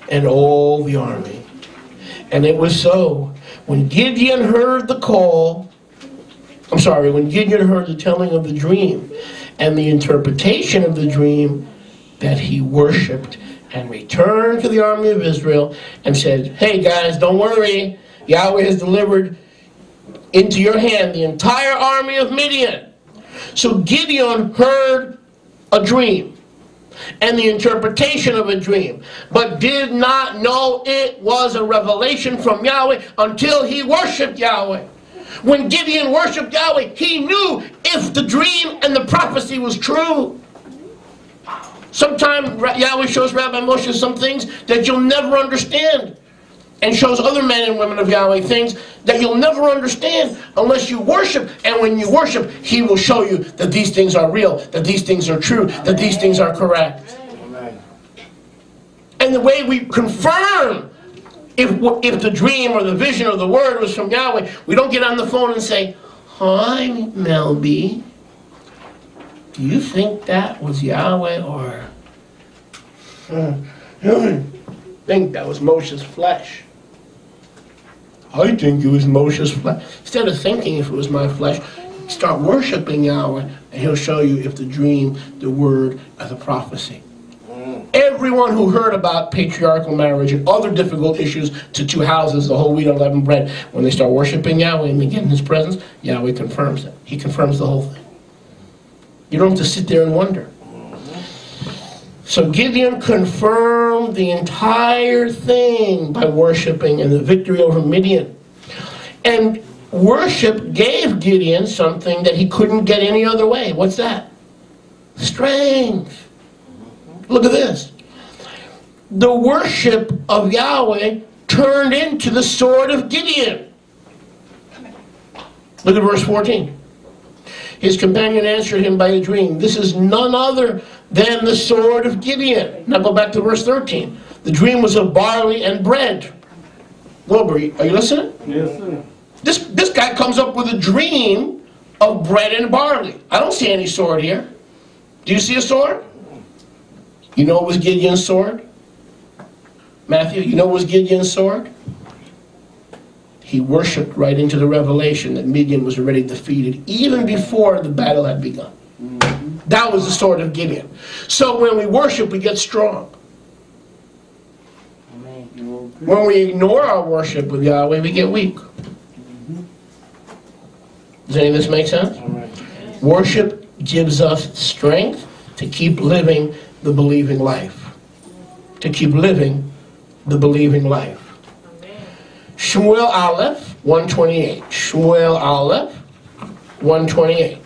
and all the army. And it was so, when Gideon heard the call, when Gideon heard the telling of the dream and the interpretation of the dream, that he worshipped and returned to the army of Israel and said, hey guys, don't worry, Yahweh has delivered into your hand the entire army of Midian. So Gideon heard a dream and the interpretation of a dream, but did not know it was a revelation from Yahweh until he worshipped Yahweh. When Gideon worshipped Yahweh, he knew if the dream and the prophecy was true. Sometimes Yahweh shows Rabbi Moshe some things that you'll never understand, and shows other men and women of Yahweh things that you'll never understand unless you worship. And when you worship, he will show you that these things are real, that these things are true, that these things are correct. Amen. And the way we confirm if the dream or the vision or the word was from Yahweh, we don't get on the phone and say, hi, Melby, do you think that was Yahweh, or I think that was Moshe's flesh? I think it was Moshe's flesh. Instead of thinking if it was my flesh, start worshiping Yahweh, and he'll show you if the dream, the word, or the prophecy. Everyone who heard about patriarchal marriage and other difficult issues to two houses, the whole wheat and leavened bread, when they start worshiping Yahweh and they get in his presence, Yahweh confirms it. He confirms the whole thing. You don't have to sit there and wonder. So Gideon confirmed the entire thing by worshiping and the victory over Midian. And worship gave Gideon something that he couldn't get any other way. What's that? Strength. Look at this. The worship of Yahweh turned into the sword of Gideon. Look at verse 14. His companion answered him by a dream. This is none other than the sword of Gideon. Now go back to verse 13. The dream was of barley and bread. Wilbur, are you listening? Yes, sir. This guy comes up with a dream of bread and barley. I don't see any sword here. Do you see a sword? You know it was Gideon's sword? Matthew, you know it was Gideon's sword? He worshipped right into the revelation that Midian was already defeated, even before the battle had begun. That was the sword of Gideon. So when we worship, we get strong. When we ignore our worship with Yahweh, we get weak. Does any of this make sense? Worship gives us strength to keep living the believing life. To keep living the believing life. Shmuel Aleph, 128. Shmuel Aleph, 128.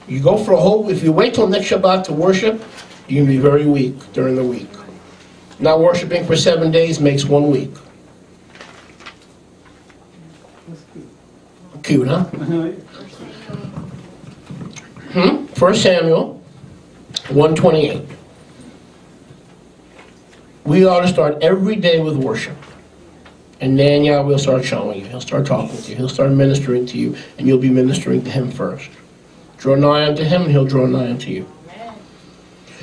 You go for a whole, if you wait till next Shabbat to worship, you can be very weak during the week. Not worshiping for 7 days makes 1 week. Cute, huh? 1 Samuel 128. We ought to start every day with worship. And then Yahweh will start showing you. He'll start talking to you. He'll start ministering to you. And you'll be ministering to him first. Draw nigh unto him and he'll draw nigh unto you.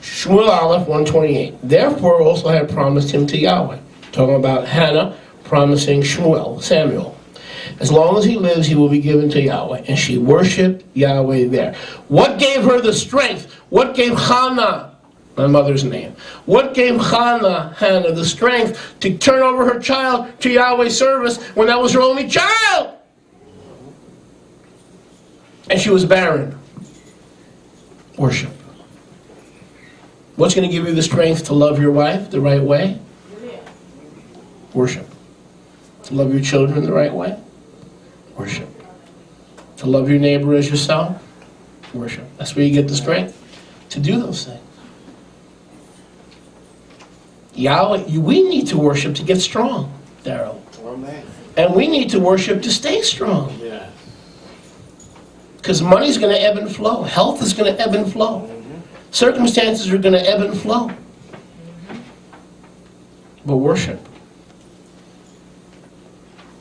Shmuel Aleph 128. Therefore also I had promised him to Yahweh. Talking about Hannah promising Samuel. As long as he lives, he will be given to Yahweh. And she worshipped Yahweh there. What gave her the strength? What gave Hannah, my mother's name, what gave Hannah the strength to turn over her child to Yahweh's service when that was her only child? And she was barren. Worship. What's going to give you the strength to love your wife the right way? Worship. To love your children the right way? Worship. To love your neighbor as yourself? Worship. That's where you get the strength to do those things. Yahweh, we need to worship to get strong, Daryl. Amen. And we need to worship to stay strong. Yeah. Because money's going to ebb and flow. Health is going to ebb and flow. Circumstances are going to ebb and flow. But worship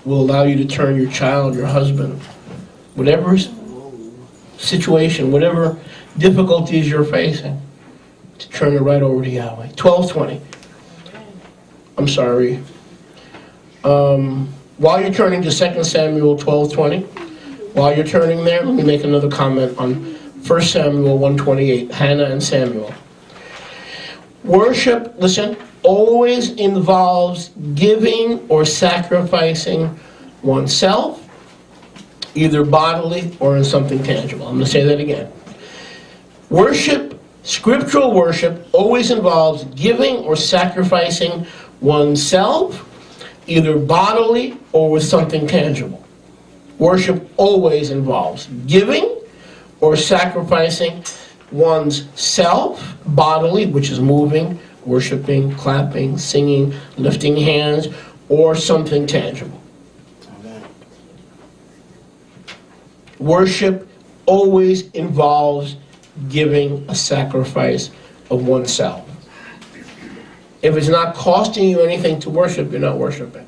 will allow you to turn your child, your husband, whatever situation, whatever difficulties you're facing, to turn it right over to Yahweh. 12:20. I'm sorry. While you're turning to 2 Samuel 12:20, while you're turning there, let me make another comment on 1 Samuel 1:28, Hannah and Samuel. Worship, listen, always involves giving or sacrificing oneself, either bodily or in something tangible. I'm going to say that again. Worship, scriptural worship, always involves giving or sacrificing oneself, either bodily or with something tangible. Worship always involves giving or sacrificing one's self, bodily, which is moving, worshiping, clapping, singing, lifting hands, or something tangible. Amen. Worship always involves giving a sacrifice of oneself. If it's not costing you anything to worship, you're not worshiping.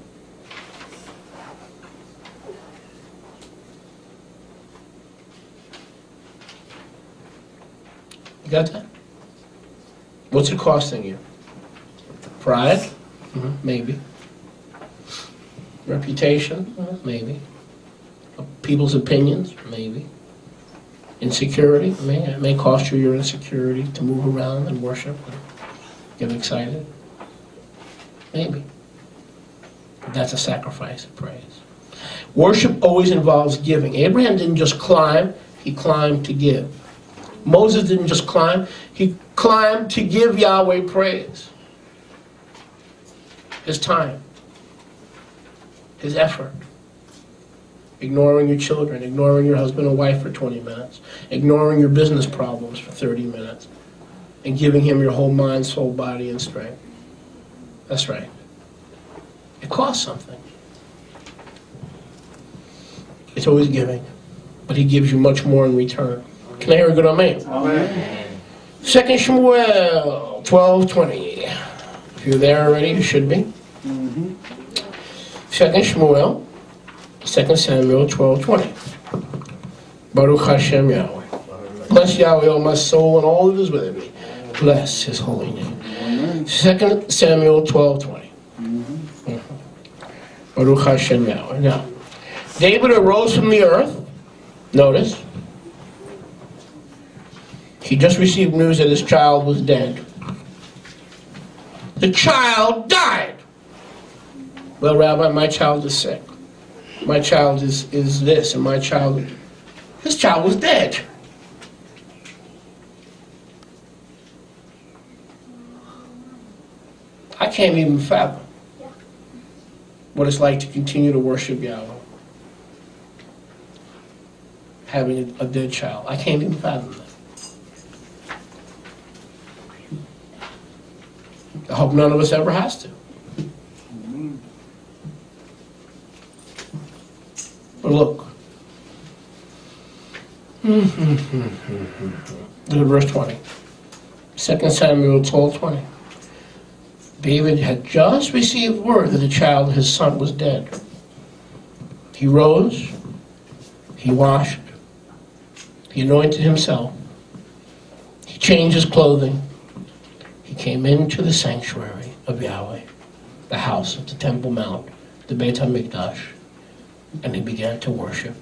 You got that? What's it costing you? Pride? Mm-hmm. Maybe. Reputation? Mm-hmm. Maybe. People's opinions? Maybe. Insecurity? It may cost you your insecurity to move around and worship and get excited. Maybe. But that's a sacrifice of praise. Worship always involves giving. Abraham didn't just climb, he climbed to give. Moses didn't just climb, he climbed to give Yahweh praise. His time, his effort. Ignoring your children, ignoring your husband or wife for 20 minutes, ignoring your business problems for 30 minutes, and giving him your whole mind, soul, body, and strength. That's right. It costs something. It's always giving, but he gives you much more in return. Can I hear a good amen? Amen. 2 Samuel 12:20. If you're there already, you should be. 2 Samuel 12:20. Baruch Hashem Yahweh. Bless Yahweh, O my soul, and all that is within me. Bless his holy name. 2 Samuel 12:20. Baruch Hashem Yahweh. Now, David arose from the earth. Notice. He just received news that his child was dead. The child died. Well, Rabbi, my child is sick. My child is this, and his child was dead. I can't even fathom what it's like to continue to worship Yahweh, having a dead child. I can't even fathom that. I hope none of us ever has to. But look. Look at verse 20. 2 Samuel 12:20. David had just received word that the child, his son, was dead. He rose, he washed, he anointed himself, he changed his clothing, he came into the sanctuary of Yahweh, the house of the Temple Mount, the Beit HaMikdash, and he began to worship.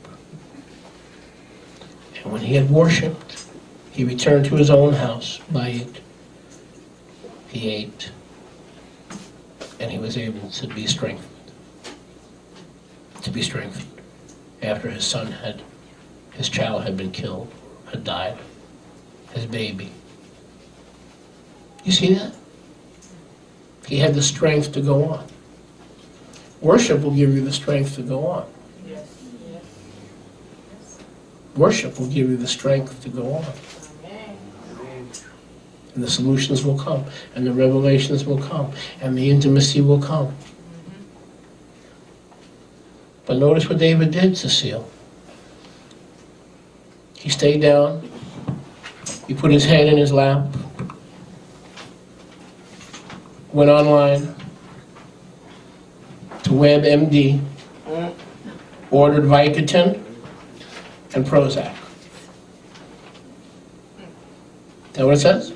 And when he had worshipped, he returned to his own house, Bayit. He ate, and he was able to be strengthened. To be strengthened after his child had been killed, had died, his baby. You see that? He had the strength to go on. Worship will give you the strength to go on. Yes. Worship will give you the strength to go on. And the solutions will come, and the revelations will come, and the intimacy will come. But notice what David did, Cecile. He stayed down, he put his head in his lap, went online to WebMD, ordered Vicodin and Prozac. Is that what it says?